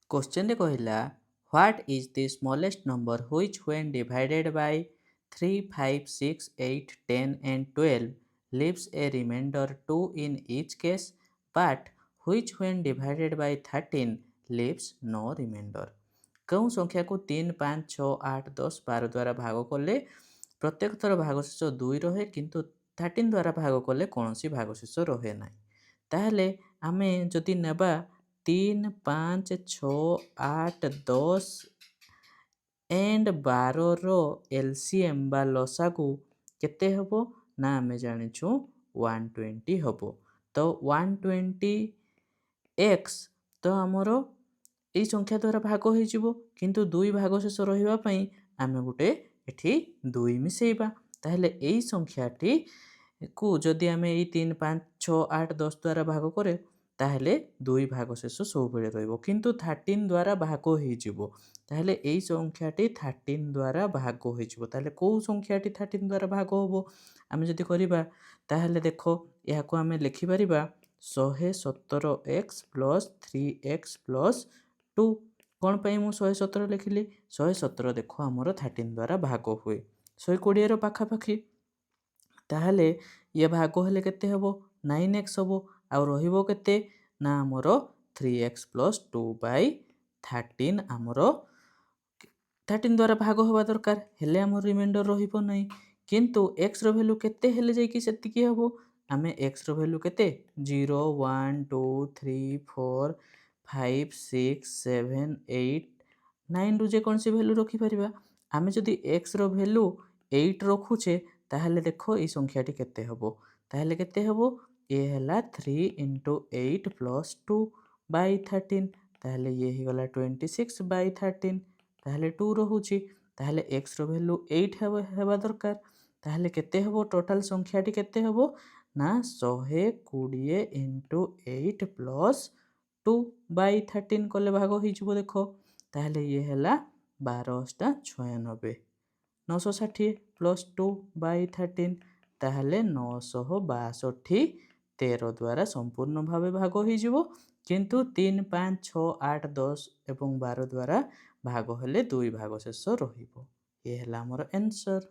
Question कहला what is the smallest number which when divided by 3, 5, 6, 8, 10 and 12 leaves a remainder 2 in each case but which when divided by 13 leaves no remainder। କେଉଁ ସଂଖ୍ୟାକୁ 3, 5, 6, 8, 10, 12 ଦ୍ୱାରା ଭାଗ କଲେ ପ୍ରତ୍ୟେକ ଥର ଭାଗଶେଷ 2 ରହେ କିନ୍ତୁ 13 ଦ୍ୱାରା ଭାଗ କଲେ କୌଣସି ଭାଗଶେଷ ରହେ ନାହିଁ। ତାହେଲେ ଆମେ ଯଦି ନେବା 3, 5, 6, 8, 10 एंड 12 एलसीएम बा लसागु केते हबो ना आमे जानिछु 120 हबो। तो 120x तो हमरो এই সংখ্যা দ্বারা ভাগ হয়ে কিন্তু দুই ভাগশেষ রহিবা পাই আমি গোটে এটি 2 মিশাইবা তাহলে এই সংখ্যাটি কু যদি আমি এই 3, 5, 6, 8, 10 দ্বারা ভাগ করে তাহলে দুই ভাগশেষ সবুବେଳେ রহিব কিন্তু 13 দ্বারা ভাগ হয়ে তাহলে এই সংখ্যাটি 13 দ্বারা ভাগ হয়ে তাহলে কেউ সংখ্যাটি 13 দ্বারা ভাগ হব আমি যদি করিবা তাহলে দেখো ইয়াকু আমি লিখিপারিবা 117x প্লস 3x প্লস 2 কোণ পাই মু 117 লিখিলি 117 দেখো আমার 13 দ্বারা ভাগ हुए 120 ର ପାଖାପାଖି ତାହେଲେ ଇଏ ଭାଗ ହେଲେ କେତେ ହେବ 9x ହେବ ଆଉ ରହିବ କେତେ ନା ଆମର 3x ପ୍ଲସ୍ 2/13 ଆମର 13 ଦ୍ୱାରା ଭାଗ ହେବା ଦରକାର ହେଲେ ଆମର ରିମାଇଣ୍ଡର ରହିବ ନାହିଁ କିନ୍ତୁ x ର ଭ୍ୟାଲୁ କେତେ ହେଲେ ଯାଇକି ସେତିକି ହେବ ଆମେ x ର ଭ୍ୟାଲୁ କେତେ 0 1 2 3 4 5 6 7 8 9 ରୁ ଯେକୌଣସି ଭ୍ୟାଲୁ ରଖିପାରିବା ଆମେ ଯଦି x ର ଭ୍ୟାଲୁ 8 ରଖୁଛେ ତାହେଲେ ଦେଖ এই ସଂଖ୍ୟାଟି କେତେ ହେବ ତାହେଲେ କେତେ ହେବ ये ହେଲା 3 into 8 plus 2/13 ତାହେଲେ ये ହେଇଗଲା 26/13 ତାହେଲେ 2 ରହୁଛି ତାହେଲେ x ର ଭ୍ୟାଲୁ 8 ହେବା ଦରକାର ତାହେଲେ କେତେ ହେବ ଟୋଟାଲ ସଂଖ୍ୟାଟି କେତେ ହେବ ନା 120 into 8 plus 2/13 କଲେ ଭାଗ ହେଇଯିବ ଦେଖ ତାହେଲେ ये ହେଲା 12×96 960 plus 2/13 ତାହେଲେ 962 13 ଦ୍ୱାରା ସମ୍ପୂର୍ଣ୍ଣ ଭାବେ ଭାଗ ହେଇଯିବ କିନ୍ତୁ 3, 5, 6, 8, 10 ଏବଂ 12 ଦ୍ୱାରା ଭାଗ ହେଲେ ଦୁଇ ଭାଗଶେଷ ରହିବ। ଏ ହେଲା ଆମର ଆନ୍ସର।